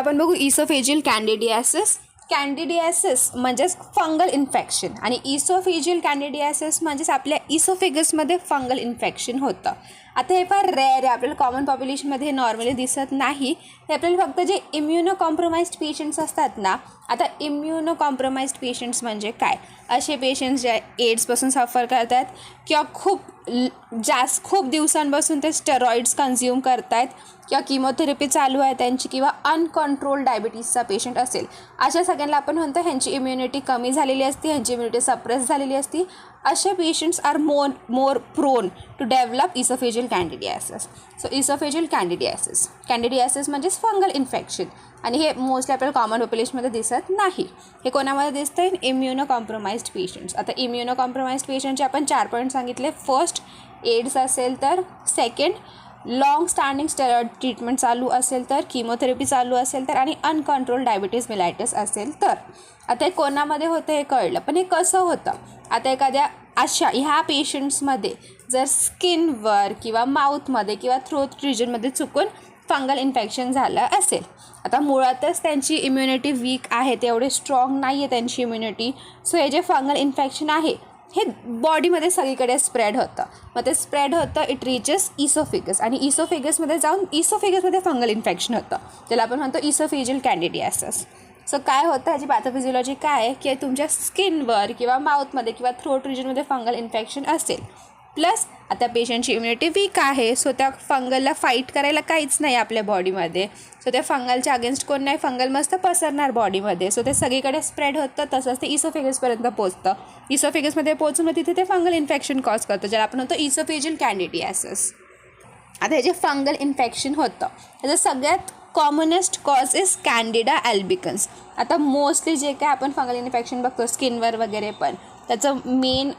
आपण बघू इसोफेजियल कॅन्डिडियासिस. कॅन्डिडियासिस म्हणजेच फंगल इन्फेक्शन आणि इसोफेजियल कॅन्डिडियासिस म्हणजेच आपल्या इसोफेगसमध्ये फंगल इन्फेक्शन होतं. आता हे फार रेअर आहे, आपल्याला कॉमन पॉप्युलेशनमध्ये हे नॉर्मली दिसत नाही. हे आपल्याला फक्त जे इम्युनो कॉम्प्रोमाइज्ड पेशंट्स असतात ना, आता इम्युनो कॉम्प्रोमाइज्ड पेशंट्स म्हणजे काय, असे पेशंट्स जे एड्सपासून सफर करतात किंवा खूप दिवसांपासून ते स्टेरॉइड्स कन्झ्युम करत आहेत किंवा किमोथेरपी चालू आहे त्यांची, किंवा अनकंट्रोल डायबिटीसचा पेशंट असेल, अशा सगळ्यांना आपण म्हणतो ह्यांची इम्युनिटी कमी झालेली असते, ह्यांची इम्युनिटी सप्रेस झालेली असते. असे patients are more prone to develop oesophageal candidiasis. So oesophageal candidiasis म्हणजेच फंगल इन्फेक्शन, आणि हे मोस्टली आपल्याला कॉमन पॉप्युलेशनमध्ये दिसत नाही. हे कोणामध्ये दिसतं? Immuno compromised patients. आता इम्युनो कॉम्प्रोमाइज्ड पेशंटचे आपण 4 पॉईंट सांगितले. फर्स्ट, एड्स असेल तर. Second, long standing steroid treatment चालू असेल तर, किमोथेरपी चालू असेल तर, आणि अनकंट्रोल डायबिटीज मेलायटिस असेल तर. आता हे कोणामध्ये होतं हे कळलं, पण हे कसं होतं? आता एखाद्या ह्या पेशंट्समध्ये जर स्किनवर किंवा माउथमध्ये किंवा थ्रोट रिजनमध्ये चुकून फंगल इन्फेक्शन झालं असेल, आता मुळातच त्यांची इम्युनिटी वीक आहे, तेवढे स्ट्रॉंग नाही आहे त्यांची इम्युनिटी. सो हे जे फंगल इन्फेक्शन आहे हे बॉडीमध्ये सगळीकडे स्प्रेड होतं. मग ते स्प्रेड होतं, इट रिचेस इसोफेगस, आणि इसोफेगसमध्ये जाऊन इसोफेगसमध्ये फंगल इन्फेक्शन होतं, त्याला आपण म्हणतो इसोफेजियल कॅन्डिडियासिस. सो काय होतं, ह्याची पॅथोफिजिओलॉजी काय आहे की तुमच्या स्किनवर किंवा माउथमध्ये किंवा थ्रोट रिजनमध्ये फंगल इन्फेक्शन असेल, प्लस आता पेशंटची इम्युनिटी वीक आहे, सो त्या फंगलला फाईट करायला काहीच नाही आपल्या बॉडीमध्ये. सो त्या फंगलच्या अगेन्स्ट कोण नाही, फंगल मस्त पसरणार बॉडीमध्ये. सो ते सगळीकडे स्प्रेड होतं, तसंच ते इसोफेगसपर्यंत पोचतं. इसोफेगसमध्ये पोचून मग तिथे ते फंगल इन्फेक्शन कॉज करतं, ज्याला आपण म्हणतो इसोफेजियल कॅन्डिडियासिस. आता हे जे फंगल इन्फेक्शन होतं त्याचं सगळ्यात commonest cause is candida albicans. आता मोस्टली जे काय आपण फंगल इन्फेक्शन बघतो स्किनवर वगैरे, पण त्याचं मेन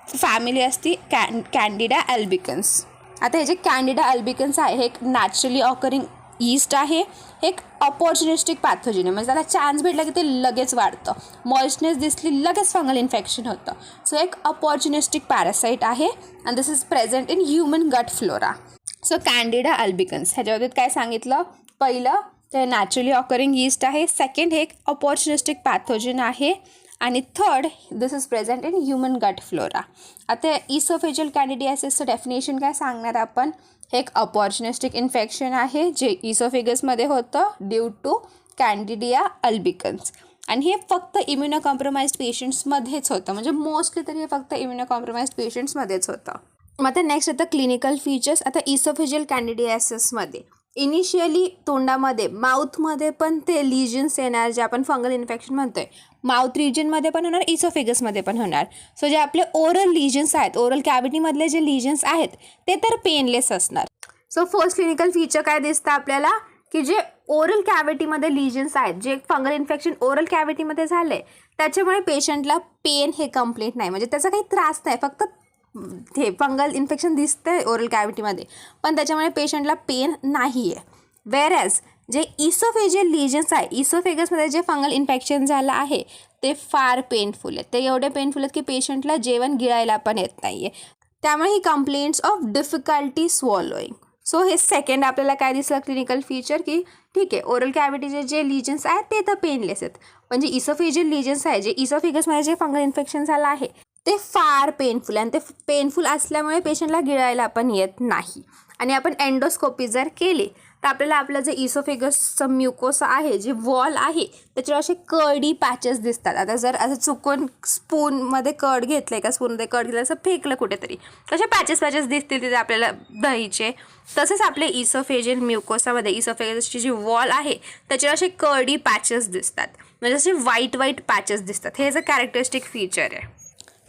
फॅमिली असती कॅन्डिडा अल्बिकन्स. आता हे जे कॅन्डिडा अल्बिकन्स आहे हे एक नॅचरली ऑकरिंग यीस्ट आहे, हे एक अपॉर्च्युनिस्टिक पॅथोजन आहे, म्हणजे त्याला चान्स भेटला की ते लगेच वाढतं, मॉइस्टनेस दिसली लगेच फंगल इन्फेक्शन होतं. सो एक अपॉर्च्युनिस्टिक पॅरासाईट आहे and this is present in human gut flora. So Candida albicans ह्याच्याबाबतीत काय सांगितलं? पहिलं, ते नॅचरली ऑकरिंग यीस्ट आहे. सेकंड, हे एक अपॉर्च्युनिस्टिक पॅथोजन आहे. आणि third, this is present in human gut flora. आता इसोफेजियल कॅन्डिडियासिसचं डेफिनेशन काय सांगणार आपण? हे एक अपॉर्च्युनिस्टिक इन्फेक्शन आहे जे इसोफेगसमध्ये होतं ड्यू टू कॅन्डिडिया अल्बिकन्स, आणि हे फक्त इम्युनो कॉम्प्रोमाइज्ड पेशंट्समध्येच होतं, म्हणजे मोस्टली तरी हे फक्त इम्युनो कॉम्प्रोमाइज्ड पेशंट्समध्येच होतं. मग आता नेक्स्ट येतं क्लिनिकल फीचर्स. आता इसोफेजियल कॅन्डिडियासिसमध्ये इनिशियली तोंडामध्ये माउथमध्ये पण ते लिजन्स येणार, जे आपण फंगल इन्फेक्शन म्हणतोय, माउथ रिजनमध्ये पण होणार, इसोफेगसमध्ये पण होणार. सो जे आपले ओरल लिजन्स आहेत, ओरल कॅव्हिटीमधले जे लिजन्स आहेत ते तर पेनलेस असणार. सो फर्स्ट क्लिनिकल फीचर काय दिसतं आपल्याला, की जे ओरल कॅव्हिटीमध्ये लिजन्स आहेत, जे फंगल इन्फेक्शन ओरल कॅव्हिटीमध्ये झालं आहे त्याच्यामुळे पेशंटला पेन हे कंप्लीट नाही, म्हणजे त्याचा काही त्रास नाही, फक्त हे फंगल इन्फेक्शन दिसतंय ओरल कॅव्हिटीमध्ये पण त्याच्यामुळे पेशंटला पेन नाही आहे. वेअरॅज जे इसोफेजियल लिजन्स आहे, इसोफेगसमध्ये जे फंगल इन्फेक्शन झालं आहे ते फार पेनफुल आहेत, ते एवढे पेनफुल आहेत की पेशंटला जेवण गिळायला पण येत नाही आहे, त्यामुळे ही कंप्लेंट्स ऑफ डिफिकल्टी स्वॉलोईंग. सो हे सेकंड आपल्याला काय दिसलं क्लिनिकल फीचर, की ठीक आहे ओरल कॅव्हिटीचे जे लिजन्स आहेत ते तर पेनलेस आहेत, पण जे इसोफेजियल लिजन्स आहे, जे इसोफेगसमध्ये जे फंगल इन्फेक्शन झालं आहे ते फार पेनफुल आहे, आणि ते पेनफुल असल्यामुळे पेशंटला गिळायला पण येत नाही. आणि आपण एंडोस्कोपी जर केली तर आपल्याला आपलं जे इसोफेगसचं म्युकोसा आहे, जे वॉल आहे, त्याच्यावर असे कर्डी पॅचेस दिसतात. आता जर असं चुकून स्पूनमध्ये कर्ड घेतलं, एका स्पूनमध्ये कर्ड घेतलं, असं फेकलं कुठेतरी, तसे पॅचेस दिसतील तिथे आपल्याला दहीचे. तसेच आपले इसोफेजियल म्युकोसामध्ये इसोफेगसची जी वॉल आहे त्याच्यावर असे कर्डी पॅचेस दिसतात, म्हणजे असे व्हाईट पॅचेस दिसतात. हे याचं कॅरेक्टरिस्टिक फीचर आहे.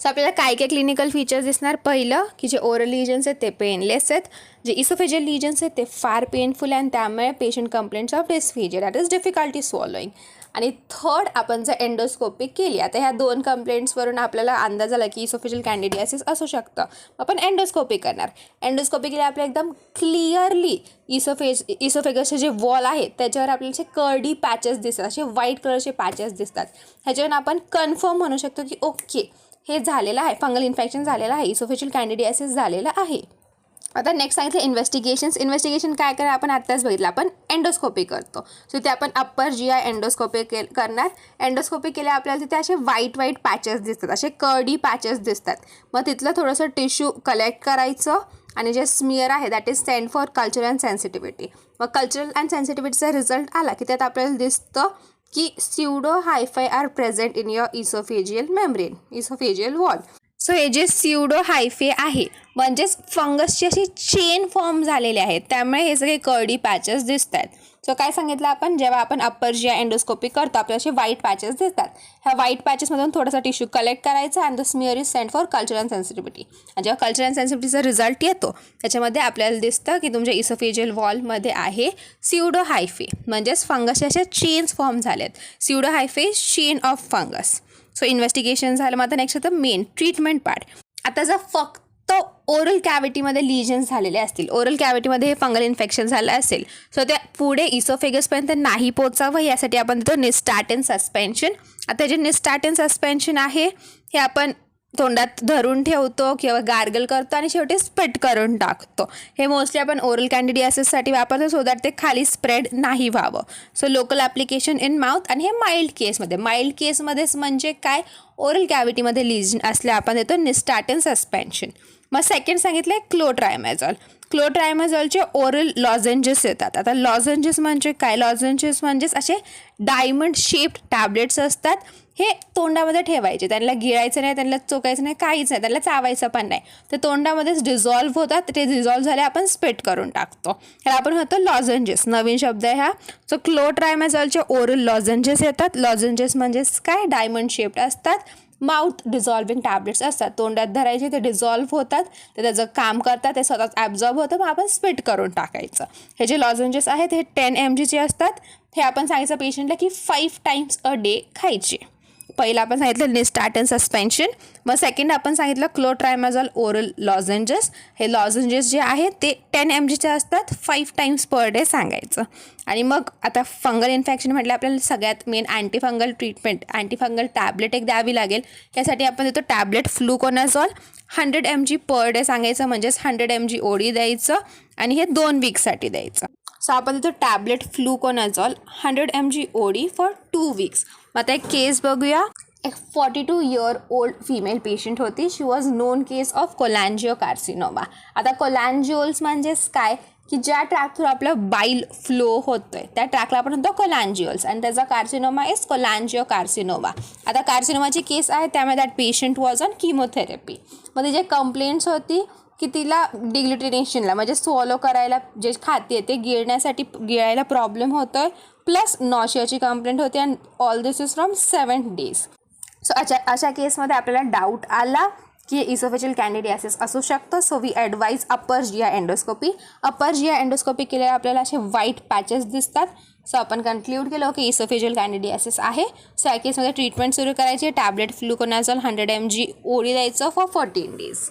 सो आपल्याला काय क्लिनिकल फीचर्स दिसणार? पहिलं, की जे ओरल लिजन्स आहेत ते पेनलेस आहेत, जे इसोफेजियल लिजन्स आहेत ते फार पेनफुल आहे, आणि त्यामुळे patient complaints of dysphagia, that is difficulty swallowing. आणि थर्ड, आपण जर एंडोस्कोपी केली, आता ह्या 2 कंप्लेंट्सवरून आपल्याला अंदाज आला की इसोफेजियल कॅन्डिडियासिस असू शकतं, आपण एंडोस्कोपी करणार. एंडोस्कोपी केली आपल्याला एकदम क्लिअरली इसोफेगसचे जे वॉल आहे त्याच्यावर आपल्याला असे कर्डी पॅचेस दिसतात, असे व्हाईट कलरचे पॅचेस दिसतात. ह्याच्यावरून आपण कन्फर्म म्हणू शकतो की ओके हे झालेलं आहे, फंगल इन्फेक्शन झालेलं आहे, इसोफेजियल कॅन्डिडियासिस झालेलं आहे. आता नेक्स्ट सांगितलं इन्व्हेस्टिगेशन काय करा आपण आत्ताच बघितलं, आपण एंडोस्कोपी करतो. सो ते आपण अप्पर GI एंडोस्कोपी करणार. एंडोस्कोपी केल्या आपल्याला तिथे असे व्हाईट पॅचेस दिसतात, असे कर्डी पॅचेस दिसतात. मग तिथलं थोडंसं टिश्यू कलेक्ट करायचं आणि जे स्मिअर आहे that is send for cultural and sensitivity. मग कल्चरल अँड सेन्सिटिव्हिटीचा रिझल्ट आला की त्यात आपल्याला दिसतं की pseudo hyphae are present in your oesophageal membrane, oesophageal wall. So हे जे स्युडो हायफे आहे म्हणजेच फंगसची अशी चेन फॉर्म झालेले आहेत, त्यामुळे हे सगळे कर्डी पॅचेस दिसत आहेत. सो काय सांगितलं आपण, जेव्हा आपण अप्पर GI एंडोस्कोपी करतो आपल्याला असे व्हाईट पॅचेस दिसतात. ह्या व्हाईट पॅचेसमधून थोडासा टिश्यू कलेक्ट करायचा and the smear is send for culture and sensitivity. आणि जेव्हा कल्चर अँड सेन्सिटिव्हिटीचा रिझल्ट येतो त्याच्यामध्ये आपल्याला दिसतं की तुमच्या इसोफेजियल वॉलमध्ये आहे स्युडो हायफे, म्हणजेच फंगसचे असे चेन्स फॉर्म झालेत. Pseudo hyphae chain of fungus. So investigation झालं. मग आता नेक्स्ट होतं मेन ट्रीटमेंट पार्ट. आता जर फक्त ओरल कॅव्हिटीमध्ये लिजन्स झालेले असतील, ओरल कॅव्हिटीमध्ये हे फंगल इन्फेक्शन झालं असेल, सो ते पुढे इसोफेगसपर्यंत नाही पोचावं यासाठी आपण देतो निस्टाटिन सस्पेन्शन. आता जे निस्टाटिन सस्पेन्शन आहे हे आपण तोंडात धरून ठेवतो किंवा गार्गल करतो आणि शेवटी स्पिट करून टाकतो. हे मोस्टली आपण ओरल कॅन्डिडियासिससाठी वापरतो सो दॅट ते खाली स्प्रेड नाही व्हावं. So local application in mouth. आणि हे माइल्ड केसमध्येच म्हणजे काय, ओरल कॅव्हिटीमध्ये लिजन असल्या आपण देतो निस्टाटिन सस्पेन्शन. मग सेकंड सांगितलं आहे क्लोट्रायमॅझॉलचे ओरल लॉजेंजेस येतात. आता लॉजेंजेस म्हणजे काय, लॉजेंजेस म्हणजेच असे डायमंड शेप्ड टॅबलेट्स असतात. हे तोंडामध्ये ठेवायचे, त्यांना गिळायचं नाही, त्यांना चोकायचं नाही, काहीच नाही, त्यांना चावायचं पण नाही. ते तोंडामध्येच डिझॉल्व्ह होतात. ते डिझॉल्व्ह झाले आपण स्पिट करून टाकतो. ह्याला आपण म्हणतो लॉजेंजेस. नवीन शब्द आहे हा. सो क्लोट्रायमॅझॉलचे ओरल लॉजेंजेस येतात. लॉजेंजेस म्हणजेच काय, डायमंड शेप्ड असतात, माउथ डिझॉल्विंग टॅबलेट्स असतात. तोंडात धरायचे, ते डिझॉल्व्ह होतात, ते त्याचं काम करतात, ते स्वतःच ॲब्झॉर्ब होतं, मग आपण स्पिट करून टाकायचं. हे जे लॉजेंजेस आहेत हे 10 mgचे असतात. हे आपण सांगायचं पेशंटला की 5 times a day खायचे. पहिलं आपण सांगितलं निस्टाटिन सस्पेन्शन. मग सेकंड आपण सांगितलं क्लोट्रायमॅझॉल ओरल लॉजेंजेस. हे लॉजेंजेस जे आहेत ते 10 mgचे असतात, 5 times per day सांगायचं. आणि मग आता फंगल इन्फेक्शन म्हटलं आपल्याला सगळ्यात main antifungal treatment, antifungal tablet एक द्यावी लागेल. यासाठी आपण देतो tablet fluconazole 100 mg per day सांगायचं, म्हणजेच 100 mg OD द्यायचं आणि हे 2 weeksसाठी द्यायचं. सो आपण देतो tablet fluconazole 100 mg OD for 2 weeks. मग आता एक केस बघूया. एक 42-year-old फिमेल पेशंट होती. शी वॉज नोन केस ऑफ कोलॅन्जिओकार्सिनोमा. आता कोलॅन्जिओल्स म्हणजेच काय की ज्या ट्रॅक थ्रू आपलं बाईल फ्लो होतोय त्या ट्रॅकला आपण म्हणतो कोलॅन्जिओल्स, आणि त्याचा कार्सिनोमा इज कोलॅन्जिओकार्सिनोमा. आता कार्सिनोमाची केस आहे त्यामुळे that patient was on chemotherapy. मग तिचे कंप्लेंट्स होती की तिला डिग्लुटिनेशनला म्हणजे स्वॉलो करायला जे खाते ते गिळायला प्रॉब्लेम होतोय, प्लस नॉशियाची कंप्लेंट होती, and all this is from 7 days. So अशा केसमध्ये आपल्याला डाऊट आला की इसोफेजियल कॅन्डिडियासिस असू शकतं. So we advise upper GI endoscopy. Upper GI endoscopy केल्यावर आपल्याला असे व्हाईट पॅचेस दिसतात. सो आपण कन्क्ल्यूड केलं की इसोफेजियल कॅन्डिडियासिस आहे. सो या केसमध्ये ट्रीटमेंट सुरू करायची. टॅबलेट फ्लुकोनाझॉल 100 mg OD द्यायचं फॉर 14 days.